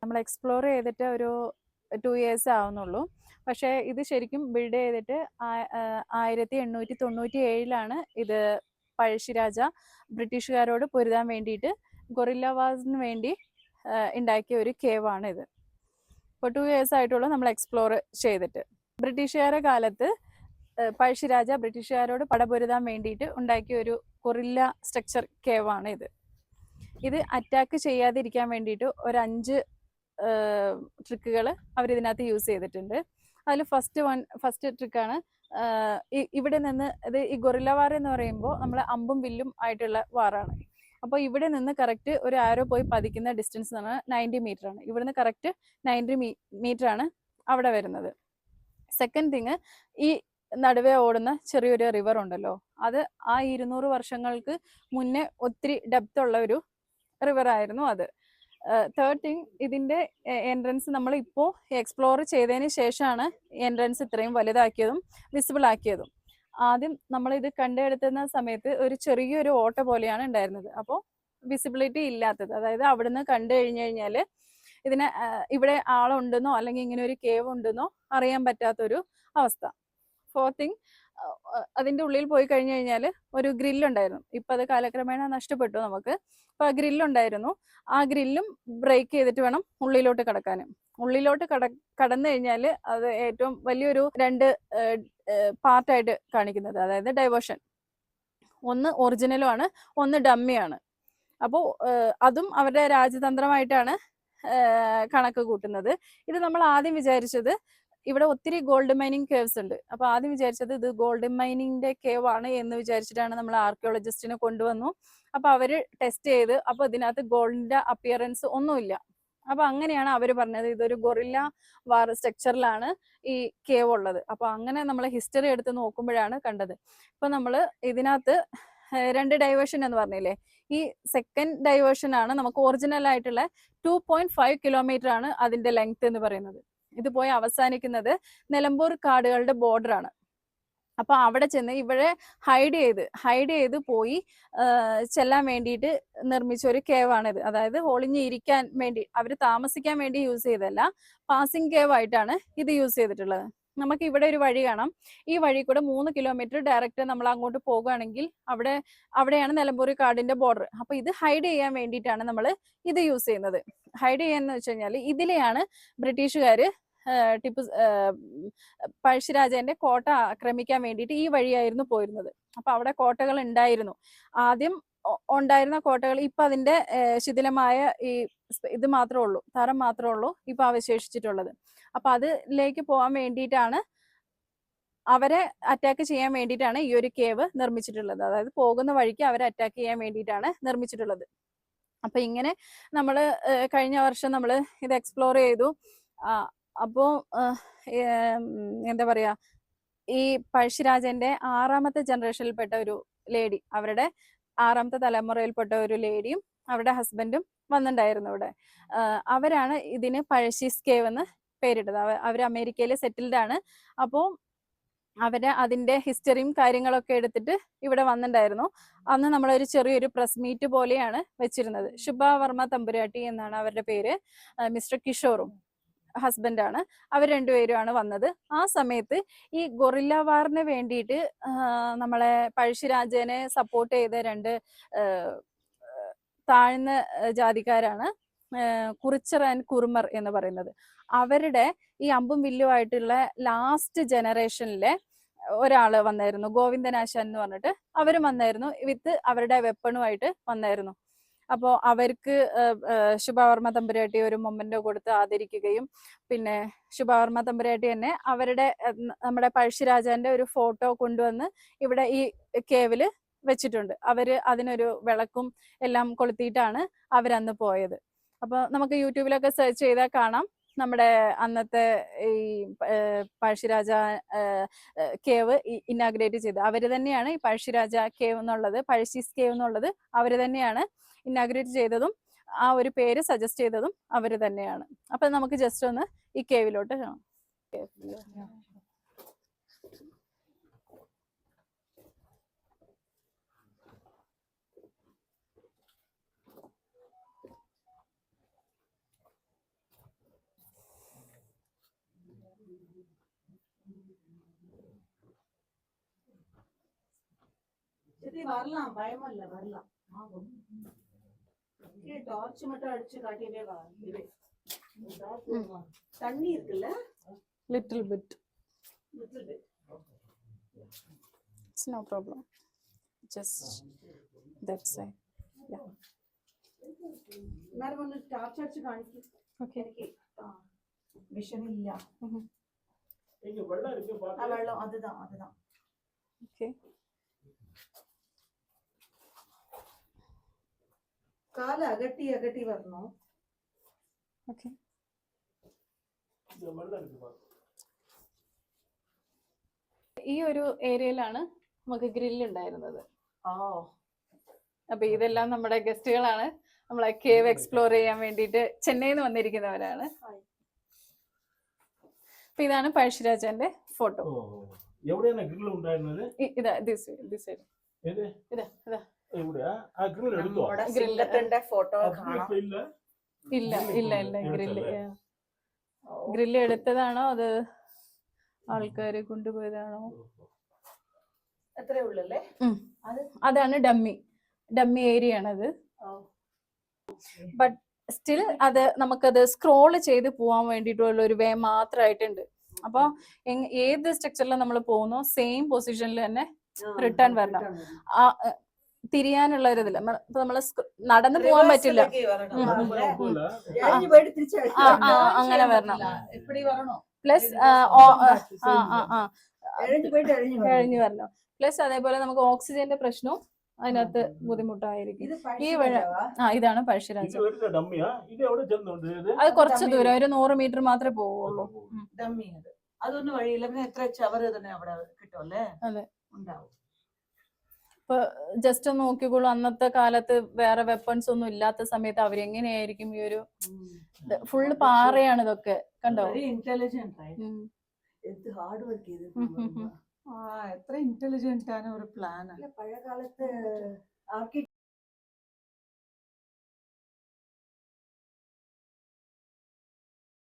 നമ്മൾ എക്സ്പ്ലോർ ചെയ്തിട്ട് ഒരു 2 years ആവുന്നുള്ളൂ. പക്ഷേ ഇത് ശരിക്കും ബിൽഡ് ചെയ്തിട്ട് 1897 ഇത് പഴശ്ശിരാജ ബ്രിട്ടീഷുകാരോട് പൊരുതാൻ വേണ്ടിയിട്ട് ഗൊറില്ല വാസിന് വേണ്ടി ഉണ്ടാക്കിയ ഒരു കേവാണ് ഇത്. ഇപ്പോൾ 2 years ആയിട്ടുള്ളൂ നമ്മൾ എക്സ്പ്ലോർ ചെയ്തിട്ട്. ബ്രിട്ടീഷുകാരുടെ കാലത്ത് പഴശ്ശിരാജ ബ്രിട്ടീഷുകാരോട് പടപൊരുതാൻ വേണ്ടിയിട്ട് ഉണ്ടാക്കിയ ഒരു ഗൊറില്ല സ്ട്രക്ചർ കേവാണ് ഇത്. ഇത് അറ്റാക്ക് ചെയ്യാതിരിക്കാൻ വേണ്ടിയിട്ട് ഒരു 5 ട്രിക്കുകൾ അവരിതിനകത്ത് യൂസ് ചെയ്തിട്ടുണ്ട്. അതിൽ ഫസ്റ്റ് ട്രിക്കാണ് ഇവിടെ നിന്ന് ഈ ഗൊറില്ല വാർ എന്ന് പറയുമ്പോൾ നമ്മൾ അമ്പും വില്ലും ആയിട്ടുള്ള വാറാണ്. അപ്പോൾ ഇവിടെ നിന്ന് കറക്റ്റ് ഒരു ആരോ പോയി പതിക്കുന്ന ഡിസ്റ്റൻസ് എന്ന് പറഞ്ഞാൽ 90 മീറ്റർ ആണ്. ഇവിടുന്ന് കറക്റ്റ് 90 മീറ്റർ ആണ് അവിടെ വരുന്നത്. സെക്കൻഡ് തിങ്, ഈ നടുവേ ഓടുന്ന ചെറിയൊരു റിവർ ഉണ്ടല്ലോ, അത് ആ 200 വർഷങ്ങൾക്ക് മുന്നേ ഒത്തിരി ഡെപ്ത് ഉള്ള ഒരു റിവർ ആയിരുന്നു അത്. തേർഡ് തിങ്, ഇതിന്റെ എൻട്രൻസ് നമ്മൾ ഇപ്പോൾ എക്സ്പ്ലോർ ചെയ്തതിന് ശേഷമാണ് എൻട്രൻസ് ഇത്രയും വലുതാക്കിയതും വിസിബിൾ ആക്കിയതും. ആദ്യം നമ്മൾ ഇത് കണ്ടെടുത്തുന്ന സമയത്ത് ഒരു ചെറിയൊരു ഓട്ട പോലെയാണ് ഉണ്ടായിരുന്നത്. അപ്പോൾ വിസിബിലിറ്റി ഇല്ലാത്തത്, അതായത് അവിടുന്ന് കണ്ടു കഴിഞ്ഞു കഴിഞ്ഞാൽ ഇതിനെ ഇവിടെ ആളുണ്ടെന്നോ അല്ലെങ്കിൽ ഇങ്ങനെ ഒരു കേവ് ഉണ്ടെന്നോ അറിയാൻ പറ്റാത്തൊരു അവസ്ഥ. ഫോർത്ത് തിങ്, അതിൻ്റെ ഉള്ളിൽ പോയി കഴിഞ്ഞു കഴിഞ്ഞാൽ ഒരു ഗ്രില്ലുണ്ടായിരുന്നു. ഇപ്പം അത് കാലക്രമേണ നഷ്ടപ്പെട്ടു നമുക്ക്. അപ്പോൾ ആ ഗ്രില്ലുണ്ടായിരുന്നു. ആ ഗ്രില്ലും ബ്രേക്ക് ചെയ്തിട്ട് വേണം ഉള്ളിലോട്ട് കടക്കാനും. ഉള്ളിലോട്ട് കടന്നു കഴിഞ്ഞാൽ അത് ഏറ്റവും വലിയൊരു 2 പാർട്ടായിട്ട് കാണിക്കുന്നത്, അതായത് ഡൈവേർഷൻ. ഒന്ന് ഒറിജിനലുമാണ്, ഒന്ന് ഡമ്മിയാണ്. അപ്പോൾ അതും അവരുടെ രാജതന്ത്രമായിട്ടാണ് കണക്ക് കൂട്ടുന്നത്. ഇത് നമ്മൾ ആദ്യം വിചാരിച്ചത് ഇവിടെ ഒത്തിരി ഗോൾഡ് മൈനിങ് കേവ്സ് ഉണ്ട്. അപ്പോൾ ആദ്യം വിചാരിച്ചത് ഇത് ഗോൾഡ് മൈനിങ്ങിന്റെ കേവ് ആണ് എന്ന് വിചാരിച്ചിട്ടാണ് നമ്മൾ ആർക്കിയോളജിസ്റ്റിനെ കൊണ്ടുവന്നു. അപ്പോൾ അവർ ടെസ്റ്റ് ചെയ്ത്, അപ്പോൾ ഇതിനകത്ത് ഗോൾഡിന്റെ അപ്പിയറൻസ് ഒന്നുമില്ല. അപ്പോൾ അങ്ങനെയാണ് അവർ പറഞ്ഞത് ഇതൊരു ഗൊറില്ല വാർ സ്ട്രക്ചറിലാണ് ഈ കേവ് ഉള്ളത്. അപ്പോൾ അങ്ങനെ നമ്മൾ ഹിസ്റ്ററി എടുത്ത് നോക്കുമ്പോഴാണ് കണ്ടത്. ഇപ്പൊ നമ്മൾ ഇതിനകത്ത് 2 ഡൈവേർഷൻ എന്ന് പറഞ്ഞില്ലേ, ഈ സെക്കൻഡ് ഡൈവേർഷൻ ആണ് നമുക്ക് ഒറിജിനൽ ആയിട്ടുള്ള 2.5 കിലോമീറ്റർ ആണ് അതിന്റെ ലെങ്ത് എന്ന് പറയുന്നത്. ഇത് പോയി അവസാനിക്കുന്നത് നിലമ്പൂർ കാടുകളുടെ ബോർഡർ ആണ്. അപ്പൊ അവിടെ ചെന്ന് ഇവിടെ ഹൈഡ് ചെയ്ത് പോയി ചെല്ലാൻ വേണ്ടിയിട്ട് നിർമ്മിച്ച ഒരു കേവാണിത്. അതായത് ഒളിഞ്ഞിരിക്കാൻ വേണ്ടി, അവർ താമസിക്കാൻ വേണ്ടി യൂസ് ചെയ്തല്ല, പാസിംഗ് കേവ് ആയിട്ടാണ് ഇത് യൂസ് ചെയ്തിട്ടുള്ളത്. നമുക്ക് ഇവിടെ ഒരു വഴി കാണാം. ഈ വഴി കൂടെ 3 കിലോമീറ്റർ ഡയറക്റ്റ് നമ്മൾ അങ്ങോട്ട് പോകുകയാണെങ്കിൽ അവിടെയാണ് നിലമ്പൂർ കാടിന്റെ ബോർഡർ. അപ്പൊ ഇത് ഹൈഡ് ചെയ്യാൻ വേണ്ടിയിട്ടാണ് നമ്മൾ ഇത് യൂസ് ചെയ്യുന്നത്. ഹൈഡ് ചെയ്യാന്ന് വെച്ച് കഴിഞ്ഞാൽ ഇതിലെയാണ് ബ്രിട്ടീഷുകാര് പഴശ്ശിരാജന്റെ കോട്ട ആക്രമിക്കാൻ വേണ്ടിയിട്ട് ഈ വഴിയായിരുന്നു പോയിരുന്നത്. അപ്പൊ അവിടെ കോട്ടകൾ ഉണ്ടായിരുന്നു. ആദ്യം ഉണ്ടായിരുന്ന കോട്ടകൾ ഇപ്പൊ അതിന്റെ ശിഥിലമായ ഈ ഇത് മാത്രമേ ഉള്ളൂ, തറം മാത്രമേ ഉള്ളൂ ഇപ്പൊ അവശേഷിച്ചിട്ടുള്ളത്. അപ്പൊ അതിലേക്ക് പോകാൻ വേണ്ടിയിട്ടാണ്, അവരെ അറ്റാക്ക് ചെയ്യാൻ വേണ്ടിയിട്ടാണ് ഈ ഒരു കേവ് നിർമ്മിച്ചിട്ടുള്ളത്. അതായത് പോകുന്ന വഴിക്ക് അവരെ അറ്റാക്ക് ചെയ്യാൻ വേണ്ടിയിട്ടാണ് നിർമ്മിച്ചിട്ടുള്ളത്. അപ്പൊ ഇങ്ങനെ നമ്മൾ കഴിഞ്ഞ വർഷം നമ്മൾ ഇത് എക്സ്പ്ലോർ ചെയ്തു. അപ്പോ എന്താ പറയാ, ഈ പഴശ്ശിരാജന്റെ 6ാമത്തെ ജനറേഷനിൽപ്പെട്ട ഒരു ലേഡി, അവരുടെ 6ാമത്തെ തലമുറയിൽപ്പെട്ട ഒരു ലേഡിയും അവരുടെ ഹസ്ബൻഡും വന്നിട്ടുണ്ടായിരുന്നു ഇവിടെ. അവരാണ് ഇതിന് പഴശ്ശീസ് കേവ് എന്ന് പേരിട്ടത്. അവർ അമേരിക്കയിൽ സെറ്റിൽഡ് ആണ്. അപ്പോൾ അതിന്റെ ഹിസ്റ്ററിയും കാര്യങ്ങളൊക്കെ എടുത്തിട്ട് ഇവിടെ വന്നിട്ടുണ്ടായിരുന്നു. അന്ന് നമ്മളൊരു ചെറിയൊരു പ്രസ് മീറ്റ് പോലെയാണ് വെച്ചിരുന്നത്. ശുഭവർമ്മ തമ്പുരാട്ടി എന്നാണ് അവരുടെ പേര്. മിസ്റ്റർ കിഷോറും ഹസ്ബൻഡാണ്. അവർ രണ്ടുപേരുമാണ് വന്നത്. ആ സമയത്ത് ഈ ഗൊറില്ല വാറിന് വേണ്ടിയിട്ട് നമ്മളെ പഴശ്ശിരാജനെ സപ്പോർട്ട് ചെയ്ത 2 താഴ്ന്ന ജാതിക്കാരാണ് കുറിച്ചർ ആൻഡ് കുറുമർ എന്ന് പറയുന്നത്. അവരുടെ ഈ അമ്പും വില്ലുമായിട്ടുള്ള ലാസ്റ്റ് ജനറേഷനിലെ ഒരാള് വന്നായിരുന്നു, ഗോവിന്ദനാശാൻ എന്ന് പറഞ്ഞിട്ട്. അവരും വന്നായിരുന്നു, വിത്ത് അവരുടെ വെപ്പണുമായിട്ട് വന്നായിരുന്നു. അപ്പോൾ അവർക്ക് ശുഭവർമ്മ തമ്പുരാട്ടി ഒരു മൊമെന്റോ കൊടുത്ത് ആദരിക്കുകയും, പിന്നെ ശുഭവർമ്മ തമ്പുരാട്ടി തന്നെ നമ്മുടെ പഴശ്ശിരാജാന്റെ ഒരു ഫോട്ടോ കൊണ്ടുവന്ന് ഇവിടെ ഈ കേവില് വെച്ചിട്ടുണ്ട്. അവര് അതിനൊരു വിളക്കും എല്ലാം കൊളുത്തിയിട്ടാണ് അവരന്ന് പോയത്. അപ്പൊ നമുക്ക് യൂട്യൂബിലൊക്കെ സെർച്ച് ചെയ്താൽ കാണാം നമ്മുടെ അന്നത്തെ ഈ പഴശ്ശിരാജ കേവ് ഇന്നാഗ്രേറ്റ് ചെയ്ത് അവര് തന്നെയാണ്. ഈ പഴശ്ശിരാജ കേവ് എന്നുള്ളത്, പഴശ്ശീസ് കേവ് എന്നുള്ളത് അവര് തന്നെയാണ് ഇന്നാഗ്രേറ്റ് ചെയ്തതും ആ ഒരു പേര് സജസ്റ്റ് ചെയ്തതും അവര് തന്നെയാണ്. അപ്പൊ നമുക്ക് ജസ്റ്റ് ഒന്ന് ഈ കേവിലോട്ട് കാണാം. வரலாம், பயமில்ல, வரலாம். டார்ச் மட்டும் அடிச்சு காட்டிட்டே வா. தண்ணி இருக்குல்ல, little bit, little bit. it's no problem, just that side. Yeah, madam ഒന്ന് டார்ச் அடிச்சு காணிக்கு. okay. എനിക്ക് വിഷൻ ഇല്ല. இங்க வெள்ளம் இருக்கு பாத்து. വെള്ളം அதுதான். Okay, കാല് അകട്ടി വരണോ. okay. இங்க வெள்ளம் இருக்கு பாத்து. ഈ ഒരു ഏരിയയിലാണ് നമുക്ക് ഗ്രില്ല് ഉണ്ടായിരുന്നത്. ഓ, അപ്പൊ ഇതെല്ലാം നമ്മുടെ ഗസ്റ്റുകളാണ്, നമ്മളെ കേവ് എക്സ്പ്ലോർ ചെയ്യാൻ വേണ്ടിയിട്ട് ചെന്നൈയിൽ നിന്ന് വന്നിരിക്കുന്നവരാണ്. അപ്പൊ ഇതാണ് പഴശ്ശിരാജാന്റെ ഫോട്ടോ. എവിടെയാണ് ഗ്രിൽ ഉണ്ടായിരുന്നത്? ഇതാ ദിസ് സൈഡ്. ഏത്? ഇതാ എവിടെയാ? ആ ഗ്രിൽ എടുത്തോ? നമ്മുടെ സിംഹത്തിന്റെ ഫോട്ടോ കാണാം. ഇല്ല. ഗ്രില്ല് എടുത്തതാണോ അത് ആൾക്കാര് കൊണ്ടുപോയതാണോ? എത്രയേ ഉള്ളല്ലേ? അതാണ് ഡമ്മി ഏരിയ ആണത്. ബട്ട് സ്റ്റിൽ അത് നമുക്കത് സ്ക്രോൾ ചെയ്ത് പോവാൻ വേണ്ടിയിട്ടുള്ള ഒരു വേ മാത്രമായിട്ടുണ്ട്. അപ്പൊ ഏത് സ്ട്രക്ചറിൽ നമ്മൾ പോകുന്നോ സെയിം പൊസിഷനിൽ തന്നെ റിട്ടേൺ വരണം. തിരിയാനുള്ള ഒരു ഇതില്ല. നമ്മള് നടന്നു പോകാൻ പറ്റില്ല. അങ്ങനെ വരണം. പ്ലസ് കഴിഞ്ഞു വരണം. പ്ലസ് അതേപോലെ നമുക്ക് ഓക്സിജന്റെ പ്രശ്നവും അതിനകത്ത് ബുദ്ധിമുട്ടായിരിക്കും. ഈ വഴി ഇതാണ് പഴശ്ശിരാജ. അത് കുറച്ച് ദൂരം, ഒരു 100 മീറ്റർ മാത്രമേ പോവുള്ളൂ. അതൊന്നും വഴിയില്ല. പിന്നെ എത്ര ചവറ് തന്നെ അവിടെ കിട്ടുമല്ലേ? അതെ, ഉണ്ടാവും. ഇപ്പൊ ജസ്റ്റ് ഒന്ന് നോക്കിക്കോളൂ, അന്നത്തെ കാലത്ത് വേറെ വെപ്പൺസ് ഒന്നും ഇല്ലാത്ത സമയത്ത് അവരെങ്ങനെയായിരിക്കും ഈ ഒരു ഫുള്ള് പാറയാണ് ഇതൊക്കെ, കണ്ടോ? ഇന്റലിജന്റ് ഹാർഡ് വർക്ക് ചെയ്ത് എത്ര ഇന്റലിജന്റ് ആണ് ഒരു പ്ലാൻ. പഴയ കാലത്ത്